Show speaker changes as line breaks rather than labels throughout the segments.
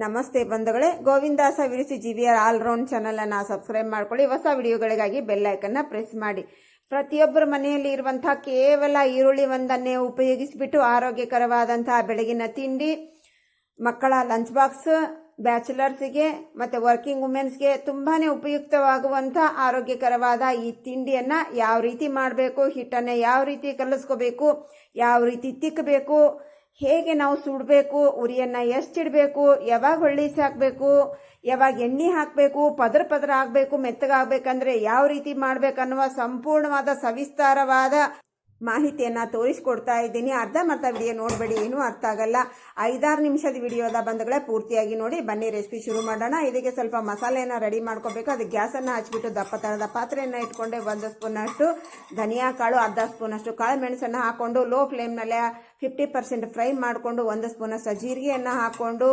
ನಮಸ್ತೆ ಬಂಧುಗಳೇ, ಗೋವಿಂದಾಸ ವಿರುಸಿ GVR all-round ಚಾನಲನ್ನು ಸಬ್ಸ್ಕ್ರೈಬ್ ಮಾಡ್ಕೊಳ್ಳಿ. ಹೊಸ ವಿಡಿಯೋಗಳಿಗಾಗಿ ಬೆಲ್ ಐಕನ್ನ ಪ್ರೆಸ್ ಮಾಡಿ. ಪ್ರತಿಯೊಬ್ಬರ ಮನೆಯಲ್ಲಿ ಇರುವಂತಹ ಕೇವಲ ಈರುಳ್ಳಿ ಒಂದನ್ನೇ ಉಪಯೋಗಿಸಿಬಿಟ್ಟು ಆರೋಗ್ಯಕರವಾದಂತಹ ಬೆಳಗಿನ ತಿಂಡಿ, ಮಕ್ಕಳ ಲಂಚ್ ಬಾಕ್ಸ್, ಬ್ಯಾಚುಲರ್ಸ್ಗೆ ಮತ್ತು ವರ್ಕಿಂಗ್ ವುಮೆನ್ಸ್ಗೆ ತುಂಬಾ ಉಪಯುಕ್ತವಾಗುವಂಥ ಆರೋಗ್ಯಕರವಾದ ಈ ತಿಂಡಿಯನ್ನು ಯಾವ ರೀತಿ ಮಾಡಬೇಕು, ಹಿಟ್ಟನ್ನು ಯಾವ ರೀತಿ ಕಲಿಸ್ಕೋಬೇಕು, ಯಾವ ರೀತಿ ತಿಕ್ಕಬೇಕು, ಹೇಗೆ ನಾವು ಸುಡಬೇಕು, ಉರಿಯನ್ನು ಎಷ್ಟಿಡಬೇಕು, ಯಾವಾಗ ಹೊಳ್ಳಿಸಿ ಹಾಕಬೇಕು, ಯಾವಾಗ ಎಣ್ಣೆ ಹಾಕಬೇಕು, ಪದರ ಪದರ ಆಗಬೇಕು, ಮೆತ್ತಗಾಗಬೇಕಂದ್ರೆ ಯಾವ ರೀತಿ ಮಾಡಬೇಕನ್ನುವ ಸಂಪೂರ್ಣವಾದ ಸವಿಸ್ತಾರವಾದ ಮಾಹಿತಿಯನ್ನು ತೋರಿಸ್ಕೊಡ್ತಾ ಇದ್ದೀನಿ. ಅರ್ಧಂಬರ್ಧ ವಿಡಿಯೋ ನೋಡಬೇಡಿ, ಏನೂ ಅರ್ಥ ಆಗಲ್ಲ. 5-6 ನಿಮಿಷದ ವಿಡಿಯೋದ ಬಂಧುಗಳೇ ಪೂರ್ತಿಯಾಗಿ ನೋಡಿ. ಬನ್ನಿ ರೆಸಿಪಿ ಶುರು ಮಾಡೋಣ. ಇದಕ್ಕೆ ಸ್ವಲ್ಪ ಮಸಾಲೆಯನ್ನು ರೆಡಿ ಮಾಡ್ಕೋಬೇಕು. ಅದಕ್ಕೆ ಗ್ಯಾಸನ್ನು ಹಚ್ಬಿಟ್ಟು ದಪ್ಪ ತರದ ಪಾತ್ರೆಯನ್ನು ಇಟ್ಕೊಂಡೆ 1 ಸ್ಪೂನಷ್ಟು ಧನಿಯಾ ಕಾಳು, ಅರ್ಧ ಸ್ಪೂನಷ್ಟು ಕಾಳು ಮೆಣಸನ್ನು ಹಾಕ್ಕೊಂಡು ಲೋ ಫ್ಲೇಮ್ನಲ್ಲೇ 50% ಫ್ರೈ ಮಾಡಿಕೊಂಡು 1 ಸ್ಪೂನಷ್ಟು ಜೀರಿಗೆಯನ್ನು ಹಾಕ್ಕೊಂಡು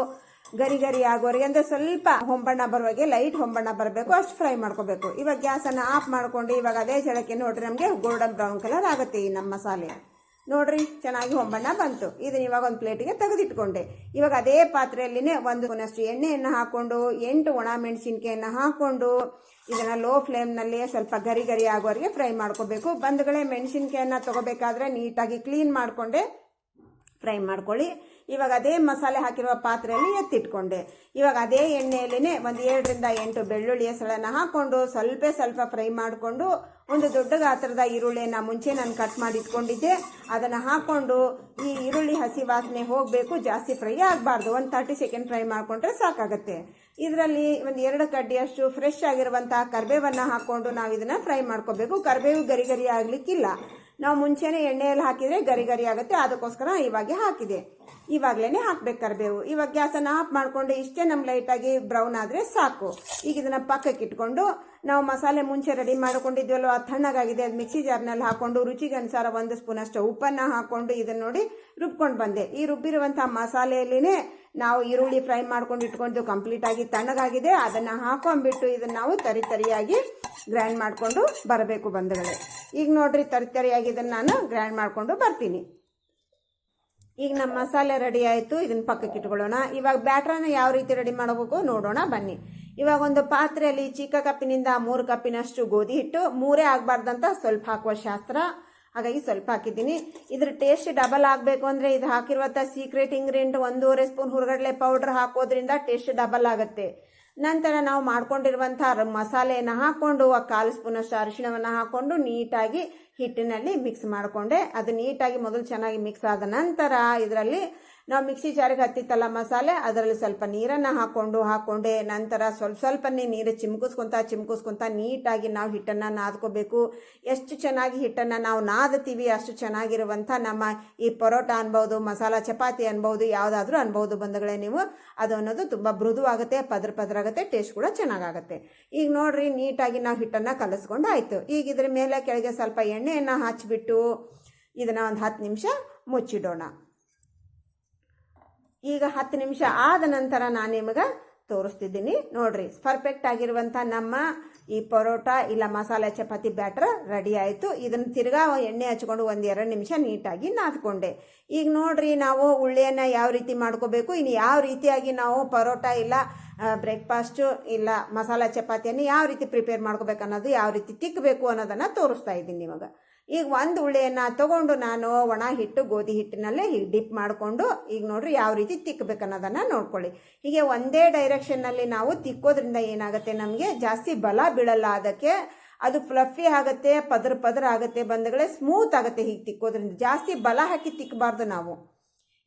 ಗರಿ ಗರಿ ಆಗೋವರೆಗೆ, ಅಂದರೆ ಸ್ವಲ್ಪ ಹೊಂಬಣ್ಣ ಬರುವಾಗೆ, ಲೈಟ್ ಹೊಂಬಣ್ಣ ಬರಬೇಕು, ಅಷ್ಟು ಫ್ರೈ ಮಾಡ್ಕೋಬೇಕು. ಇವಾಗ ಗ್ಯಾಸನ್ನು ಆಫ್ ಮಾಡ್ಕೊಂಡು ಇವಾಗ ಅದೇ ಜಳಕ್ಕೆ ನೋಡ್ರಿ ನಮಗೆ ಗೋಲ್ಡನ್ ಬ್ರೌನ್ ಕಲರ್ ಆಗುತ್ತೆ ಈ ನಮ್ಮ ಮಸಾಲೆ. ನೋಡ್ರಿ ಚೆನ್ನಾಗಿ ಹೊಂಬಣ್ಣ ಬಂತು. ಇದನ್ನ ಇವಾಗ ಒಂದು ಪ್ಲೇಟಿಗೆ ತೆಗೆದಿಟ್ಕೊಂಡೆ. ಇವಾಗ ಅದೇ ಪಾತ್ರೆಯಲ್ಲಿನೇ 1 ಸ್ಪೂನಷ್ಟು ಎಣ್ಣೆಯನ್ನು ಹಾಕ್ಕೊಂಡು 8 ಒಣ ಮೆಣಸಿನ್ಕಾಯನ್ನು ಹಾಕ್ಕೊಂಡು ಇದನ್ನು ಲೋ ಫ್ಲೇಮ್ನಲ್ಲಿ ಸ್ವಲ್ಪ ಗರಿ ಗರಿ ಆಗೋವರೆಗೆ ಫ್ರೈ ಮಾಡ್ಕೋಬೇಕು. ಬಂಧುಗಳೇ, ಮೆಣಸಿನ್ಕಾಯನ್ನು ತಗೋಬೇಕಾದ್ರೆ ನೀಟಾಗಿ ಕ್ಲೀನ್ ಮಾಡಿಕೊಂಡೆ ಫ್ರೈ ಮಾಡ್ಕೊಳ್ಳಿ. ಇವಾಗ ಅದೇ ಮಸಾಲೆ ಹಾಕಿರುವ ಪಾತ್ರೆಯಲ್ಲಿ ಎತ್ತಿಟ್ಕೊಂಡೆ. ಇವಾಗ ಅದೇ ಎಣ್ಣೆಯಲ್ಲೇ 7ರಿಂದ 8 ಬೆಳ್ಳುಳ್ಳಿಯ ಸಳನ್ನು ಹಾಕ್ಕೊಂಡು ಸ್ವಲ್ಪ ಫ್ರೈ ಮಾಡಿಕೊಂಡು ಒಂದು ದೊಡ್ಡ ಗಾತ್ರದ ಈರುಳ್ಳಿಯನ್ನು ಮುಂಚೆ ನಾನು ಕಟ್ ಮಾಡಿ ಇಟ್ಕೊಂಡಿದ್ದೆ, ಅದನ್ನು ಹಾಕ್ಕೊಂಡು ಈ ಈರುಳ್ಳಿ ಹಸಿ ವಾಸನೆ ಹೋಗಬೇಕು, ಜಾಸ್ತಿ ಫ್ರೈ ಆಗಬಾರ್ದು. 30 ಸೆಕೆಂಡ್ ಫ್ರೈ ಮಾಡಿಕೊಂಡ್ರೆ ಸಾಕಾಗುತ್ತೆ. ಇದರಲ್ಲಿ 2 ಕಡ್ಡಿಯಷ್ಟು ಫ್ರೆಶ್ ಆಗಿರುವಂತಹ ಕರಿಬೇವನ್ನು ಹಾಕ್ಕೊಂಡು ನಾವು ಇದನ್ನು ಫ್ರೈ ಮಾಡ್ಕೋಬೇಕು. ಕರಿಬೇವು ಗರಿ ಗರಿ ಆಗಲಿಕ್ಕಿಲ್ಲ, ನಾವು ಮುಂಚೆನೇ ಎಣ್ಣೆಯಲ್ಲಿ ಹಾಕಿದರೆ ಗರಿ ಗರಿ ಆಗುತ್ತೆ, ಅದಕ್ಕೋಸ್ಕರ ಇವಾಗ ಹಾಕಿದೆ. ಇವಾಗಲೇ ಹಾಕ್ಬೇಕು ಕರಿಬೇವು. ಇವಾಗ ಗ್ಯಾಸನ್ನು ಆಫ್ ಮಾಡಿಕೊಂಡು ಇಷ್ಟೇ ನಮ್ಗೆ ಲೈಟಾಗಿ ಬ್ರೌನ್ ಆದರೆ ಸಾಕು. ಈಗ ಇದನ್ನು ಪಕ್ಕಕ್ಕೆ ಇಟ್ಕೊಂಡು ನಾವು ಮಸಾಲೆ ಮುಂಚೆ ರೆಡಿ ಮಾಡ್ಕೊಂಡಿದ್ವಲ್ವ, ಅದು ತಣ್ಣಗಾಗಿದೆ, ಅದು ಮಿಕ್ಸಿ ಜಾರ್ನಲ್ಲಿ ಹಾಕ್ಕೊಂಡು ರುಚಿಗೆ ಅನುಸಾರ 1 ಸ್ಪೂನಷ್ಟು ಉಪ್ಪನ್ನು ಹಾಕ್ಕೊಂಡು ಇದನ್ನು ನೋಡಿ ರುಬ್ಕೊಂಡು ಬಂದೆ. ಈ ರುಬ್ಬಿರುವಂಥ ಮಸಾಲೆಯಲ್ಲಿನೇ ನಾವು ಈರುಳ್ಳಿ ಫ್ರೈ ಮಾಡ್ಕೊಂಡು ಇಟ್ಕೊಂಡು ಕಂಪ್ಲೀಟಾಗಿ ತಣ್ಣಗಾಗಿದೆ, ಅದನ್ನು ಹಾಕೊಂಡ್ಬಿಟ್ಟು ಇದನ್ನು ನಾವು ತರಿಯಾಗಿ ಗ್ರೈಂಡ್ ಮಾಡಿಕೊಂಡು ಬರಬೇಕು ಬಂಧುಗಳೇ. ಈಗ ನೋಡ್ರಿ ತರಿಯಾಗಿ ಇದನ್ನು ನಾನು ಗ್ರೈಂಡ್ ಮಾಡಿಕೊಂಡು ಬರ್ತೀನಿ. ಈಗ ನಮ್ಮ ಮಸಾಲೆ ರೆಡಿ ಆಯಿತು, ಇದನ್ನು ಪಕ್ಕಕ್ಕೆ ಇಟ್ಕೊಳ್ಳೋಣ. ಇವಾಗ ಬ್ಯಾಟ್ರನ್ನ ಯಾವ ರೀತಿ ರೆಡಿ ಮಾಡಬೇಕು ನೋಡೋಣ ಬನ್ನಿ. ಇವಾಗ ಒಂದು ಪಾತ್ರೆಯಲ್ಲಿ ಚಿಕ್ಕ ಕಪ್ಪಿನಿಂದ 3 ಕಪ್ಪಿನಷ್ಟು ಗೋಧಿ ಹಿಟ್ಟು, 3 ಆಗಬಾರ್ದಂತ ಸ್ವಲ್ಪ ಹಾಕುವ ಶಾಸ್ತ್ರ, ಹಾಗಾಗಿ ಸ್ವಲ್ಪ ಹಾಕಿದ್ದೀನಿ. ಇದ್ರ ಟೇಸ್ಟ್ ಡಬಲ್ ಆಗಬೇಕು ಅಂದರೆ ಇದು ಹಾಕಿರುವಂಥ ಸೀಕ್ರೆಟ್ ಇಂಗ್ರೀಡಿಯೆಂಟ್ 1.5 ಸ್ಪೂನ್ ಹುರ್ಗಡ್ಲೆ ಪೌಡರ್ ಹಾಕೋದ್ರಿಂದ ಟೇಸ್ಟ್ ಡಬಲ್ ಆಗುತ್ತೆ. ನಂತರ ನಾವು ಮಾಡ್ಕೊಂಡಿರುವಂಥ ಮಸಾಲೆಯನ್ನು ಹಾಕ್ಕೊಂಡು 1/4 ಸ್ಪೂನಷ್ಟು ಅರಿಶಿಣವನ್ನು ಹಾಕ್ಕೊಂಡು ನೀಟಾಗಿ ಹಿಟ್ಟಿನಲ್ಲಿ ಮಿಕ್ಸ್ ಮಾಡಿಕೊಂಡೆ. ಅದು ನೀಟಾಗಿ ಮೊದಲು ಚೆನ್ನಾಗಿ ಮಿಕ್ಸ್ ಆದ ನಂತರ ಇದರಲ್ಲಿ ನಾವು ಮಿಕ್ಸಿ ಜಾರಿಗೆ ಹತ್ತಿತ್ತಲ್ಲ ಮಸಾಲೆ, ಅದರಲ್ಲಿ ಸ್ವಲ್ಪ ನೀರನ್ನು ಹಾಕ್ಕೊಂಡೆ. ನಂತರ ಸ್ವಲ್ಪನೇ ನೀರು ಚಿಮ್ಕಿಸ್ಕೊಂತ ನೀಟಾಗಿ ನಾವು ಹಿಟ್ಟನ್ನು ನಾದ್ಕೋಬೇಕು. ಎಷ್ಟು ಚೆನ್ನಾಗಿ ಹಿಟ್ಟನ್ನು ನಾವು ನಾದ್ತೀವಿ ಅಷ್ಟು ಚೆನ್ನಾಗಿರುವಂಥ ನಮ್ಮ ಈ ಪರೋಟ ಅನ್ಬೋದು, ಮಸಾಲ ಚಪಾತಿ ಅನ್ಬೋದು, ಯಾವುದಾದ್ರೂ ಅನ್ಬೋದು ಬಂಧುಗಳೇ ನೀವು. ಅದು ಅನ್ನೋದು ತುಂಬ ಮೃದುವಾಗುತ್ತೆ, ಪದರ ಆಗುತ್ತೆ, ಟೇಸ್ಟ್ ಕೂಡ ಚೆನ್ನಾಗಾಗುತ್ತೆ. ಈಗ ನೋಡ್ರಿ ನೀಟಾಗಿ ನಾವು ಹಿಟ್ಟನ್ನು ಕಲಿಸ್ಕೊಂಡು ಆಯಿತು. ಈಗ ಇದ್ರ ಮೇಲೆ ಕೆಳಗೆ ಸ್ವಲ್ಪ ಎಣ್ಣೆಯನ್ನು ಹಚ್ಚಿಬಿಟ್ಟು ಇದನ್ನು ಒಂದು 10 ನಿಮಿಷ ಮುಚ್ಚಿಡೋಣ. ಈಗ 10 ನಿಮಿಷ ಆದ ನಂತರ ನಾನು ನಿಮಗೆ ತೋರಿಸ್ತಿದ್ದೀನಿ. ನೋಡ್ರಿ ಪರ್ಫೆಕ್ಟ್ ಆಗಿರುವಂಥ ನಮ್ಮ ಈ ಪರೋಟ ಇಲ್ಲ ಮಸಾಲೆ ಚಪಾತಿ ಬ್ಯಾಟರ್ ರೆಡಿ ಆಯಿತು. ಇದನ್ನು ತಿರ್ಗಾ ಎಣ್ಣೆ ಹಚ್ಕೊಂಡು 1-2 ನಿಮಿಷ ನೀಟಾಗಿ ನಾದ್ಕೊಂಡೆ. ಈಗ ನೋಡ್ರಿ ನಾವು ಉಳ್ಳಿಯನ್ನು ಯಾವ ರೀತಿ ಮಾಡ್ಕೋಬೇಕು, ಇನ್ನು ಯಾವ ರೀತಿಯಾಗಿ ನಾವು ಪರೋಟ ಇಲ್ಲ ಬ್ರೇಕ್ಫಾಸ್ಟು ಇಲ್ಲ ಮಸಾಲೆ ಚಪಾತಿಯನ್ನು ಯಾವ ರೀತಿ ಪ್ರಿಪೇರ್ ಮಾಡ್ಕೋಬೇಕು ಅನ್ನೋದು, ಯಾವ ರೀತಿ ತಿಕ್ಕಬೇಕು ಅನ್ನೋದನ್ನು ತೋರಿಸ್ತಾ ಇದ್ದೀನಿ ಇವಾಗ. ಈಗ 1 ಉಳ್ಳಿಯನ್ನು ತಗೊಂಡು ನಾನು ಒಣ ಹಿಟ್ಟು ಗೋಧಿ ಹಿಟ್ಟಿನಲ್ಲೇ ಹೀಗೆ ಡಿಪ್ ಮಾಡಿಕೊಂಡು ಈಗ ನೋಡ್ರಿ ಯಾವ ರೀತಿ ತಿಕ್ಕಬೇಕು ಅನ್ನೋದನ್ನು ನೋಡ್ಕೊಳ್ಳಿ. ಹೀಗೆ ಒಂದೇ ಡೈರೆಕ್ಷನ್ನಲ್ಲಿ ನಾವು ತಿಕ್ಕೋದ್ರಿಂದ ಏನಾಗುತ್ತೆ, ನಮಗೆ ಜಾಸ್ತಿ ಬಲ ಬೀಳಲ್ಲ, ಅದಕ್ಕೆ ಅದು ಫ್ಲಫಿ ಆಗುತ್ತೆ, ಪದರ ಆಗುತ್ತೆ ಬಂಧುಗಳೇ, ಸ್ಮೂತ್ ಆಗುತ್ತೆ ಹೀಗೆ ತಿಕ್ಕೋದ್ರಿಂದ. ಜಾಸ್ತಿ ಬಲ ಹಾಕಿ ತಿಕ್ಕಬಾರ್ದು ನಾವು.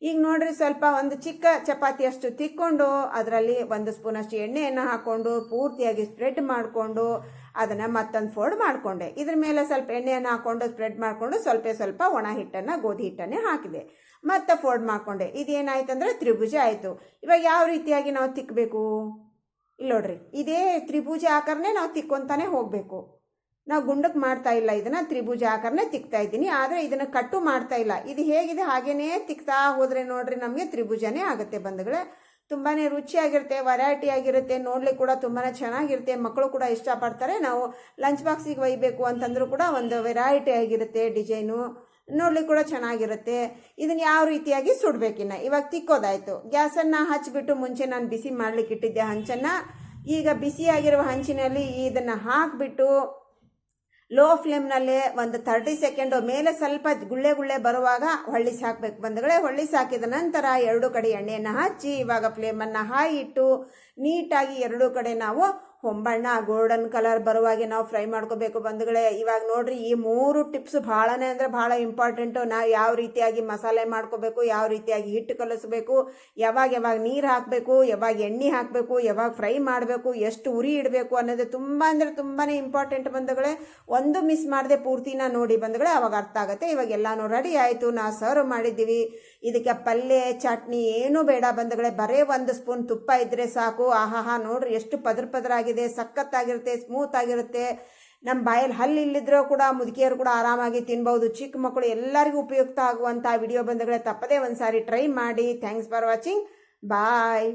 ಈಗ ನೋಡ್ರಿ ಸ್ವಲ್ಪ ಒಂದು ಚಿಕ್ಕ ಚಪಾತಿಯಷ್ಟು ತಿಕ್ಕೊಂಡು ಅದರಲ್ಲಿ 1 ಸ್ಪೂನಷ್ಟು ಎಣ್ಣೆಯನ್ನು ಹಾಕ್ಕೊಂಡು ಪೂರ್ತಿಯಾಗಿ ಸ್ಪ್ರೆಡ್ ಮಾಡಿಕೊಂಡು ಅದನ್ನು ಮತ್ತೊಂದು ಫೋಲ್ಡ್ ಮಾಡಿಕೊಂಡೆ. ಇದ್ರ ಮೇಲೆ ಸ್ವಲ್ಪ ಎಣ್ಣೆಯನ್ನು ಹಾಕ್ಕೊಂಡು ಸ್ಪ್ರೆಡ್ ಮಾಡಿಕೊಂಡು ಸ್ವಲ್ಪ ಒಣ ಹಿಟ್ಟನ್ನು ಗೋಧಿ ಹಿಟ್ಟನ್ನೇ ಹಾಕಿದೆ, ಮತ್ತೆ ಫೋಲ್ಡ್ ಮಾಡಿಕೊಂಡೆ. ಇದೇನಾಯ್ತು ಅಂದರೆ ತ್ರಿಭುಜ ಆಯಿತು. ಇವಾಗ ಯಾವ ರೀತಿಯಾಗಿ ನಾವು ತಿಕ್ಕಬೇಕು ಇಲ್ಲಿ ನೋಡ್ರಿ, ಇದೇ ತ್ರಿಭುಜ ಆಕಾರನೇ ನಾವು ತಿಕ್ಕೊಂತಾನೆ ಹೋಗಬೇಕು. ನಾವು ಗುಂಡಕ್ಕೆ ಮಾಡ್ತಾ ಇಲ್ಲ, ಇದನ್ನು ತ್ರಿಭುಜ ಆಕಾರನೇ ತಿಕ್ತಾ ಇದ್ದೀನಿ, ಆದರೆ ಇದನ್ನು ಕಟ್ಟು ಮಾಡ್ತಾ ಇಲ್ಲ. ಇದು ಹೇಗಿದೆ ಹಾಗೇನೇ ತಿಕ್ತಾ ಹೋದರೆ ನೋಡ್ರಿ ನಮಗೆ ತ್ರಿಭುಜನೇ ಆಗುತ್ತೆ ಬಂಧುಗಳೇ. ತುಂಬಾ ರುಚಿಯಾಗಿರುತ್ತೆ, ವೆರೈಟಿ ಆಗಿರುತ್ತೆ, ನೋಡ್ಲಿಕ್ಕೆ ಕೂಡ ತುಂಬಾ ಚೆನ್ನಾಗಿರುತ್ತೆ, ಮಕ್ಕಳು ಕೂಡ ಇಷ್ಟಪಡ್ತಾರೆ. ನಾವು ಲಂಚ್ ಬಾಕ್ಸಿಗೆ ಒಯ್ಯಬೇಕು ಅಂತಂದ್ರೂ ಕೂಡ ಒಂದು ವೆರೈಟಿ ಆಗಿರುತ್ತೆ ಡಿಸೈನು. ನೋಡ್ಲಿಕ್ಕೆ ಕೂಡ ಚೆನ್ನಾಗಿರುತ್ತೆ. ಇದನ್ನು ಯಾವ ರೀತಿಯಾಗಿ ಸುಡಬೇಕಿನ್ನ ಇವಾಗ ತಿಕ್ಕೋದಾಯಿತು. ಗ್ಯಾಸನ್ನು ಹಚ್ಚಿಬಿಟ್ಟು ಮುಂಚೆ ನಾನು ಬಿಸಿ ಮಾಡಲಿಕ್ಕೆ ಇಟ್ಟಿದ್ದೆ ಹಂಚನ್ನು. ಈಗ ಬಿಸಿಯಾಗಿರುವ ಹಂಚಿನಲ್ಲಿ ಇದನ್ನು ಹಾಕಿಬಿಟ್ಟು ಲೋ ಫ್ಲೇಮ್ನಲ್ಲೇ ಒಂದು 30 ಸೆಕೆಂಡು ಮೇಲೆ ಸ್ವಲ್ಪ ಗುಳ್ಳೆ ಬರುವಾಗ ಹೊಳ್ಳಿಸಿ ಹಾಕಬೇಕು ಬಂಧುಗಳೇ. ಹೊಳ್ಳಿಸಿ ಹಾಕಿದ ನಂತರ 2 ಕಡೆ ಎಣ್ಣೆಯನ್ನು ಹಚ್ಚಿ ಇವಾಗ ಫ್ಲೇಮನ್ನು ಹಾಯಿ ಇಟ್ಟು ನೀಟಾಗಿ 2 ಕಡೆ ನಾವು ಹೊಂಬಣ್ಣ ಗೋಲ್ಡನ್ ಕಲರ್ ಬರುವಾಗೆ ನಾವು ಫ್ರೈ ಮಾಡ್ಕೋಬೇಕು ಬಂಧುಗಳೇ. ಇವಾಗ ನೋಡ್ರಿ, ಈ 3 ಟಿಪ್ಸ್ ಭಾಳನೇ ಅಂದರೆ ಭಾಳ ಇಂಪಾರ್ಟೆಂಟು. ನಾವು ಯಾವ ರೀತಿಯಾಗಿ ಮಸಾಲೆ ಮಾಡ್ಕೋಬೇಕು, ಯಾವ ರೀತಿಯಾಗಿ ಹಿಟ್ಟು ಕಲಿಸ್ಬೇಕು, ಯಾವಾಗ ನೀರು ಹಾಕಬೇಕು, ಯಾವಾಗ ಎಣ್ಣೆ ಹಾಕಬೇಕು, ಯಾವಾಗ ಫ್ರೈ ಮಾಡಬೇಕು, ಎಷ್ಟು ಉರಿ ಇಡಬೇಕು ಅನ್ನೋದು ತುಂಬ ಅಂದರೆ ತುಂಬಾ ಇಂಪಾರ್ಟೆಂಟ್ ಬಂಧುಗಳೇ. ಒಂದು ಮಿಸ್ ಮಾಡದೆ ಪೂರ್ತಿನ ನೋಡಿ ಬಂಧುಗಳೇ, ಅವಾಗ ಅರ್ಥ ಆಗುತ್ತೆ. ಇವಾಗ ಎಲ್ಲಾನು ರೆಡಿ ಆಯಿತು, ನಾವು ಸರ್ವ್ ಮಾಡಿದ್ದೀವಿ. ಇದಕ್ಕೆ ಪಲ್ಯ ಚಟ್ನಿ ಏನೂ ಬೇಡ ಬಂಧುಗಳೇ, ಬರೇ 1 ಸ್ಪೂನ್ ತುಪ್ಪ ಇದ್ದರೆ ಸಾಕು. ಆಹಾಹಾ ನೋಡ್ರಿ ಎಷ್ಟು ಪದರಾಗಿದೆ, ಸಖತ್ತಾಗಿರುತ್ತೆ, ಸ್ಮೂತ್ ಆಗಿರುತ್ತೆ. ನಮ್ಮ ಬಾಯಲ್ಲಿ ಹಲ್ಲು ಇಲ್ಲಿದ್ರೂ ಕೂಡ ಮುದುಕಿಯರು ಕೂಡ ಆರಾಮಾಗಿ ತಿನ್ಬಹುದು. ಚಿಕ್ಕ ಮಕ್ಕಳು ಎಲ್ಲರಿಗೂ ಉಪಯುಕ್ತ ಆಗುವಂಥ ವಿಡಿಯೋ ಬಂಧುಗಳೇ, ತಪ್ಪದೇ ಒಂದ್ಸಾರಿ ಟ್ರೈ ಮಾಡಿ. Thanks for watching. ಬಾಯ್.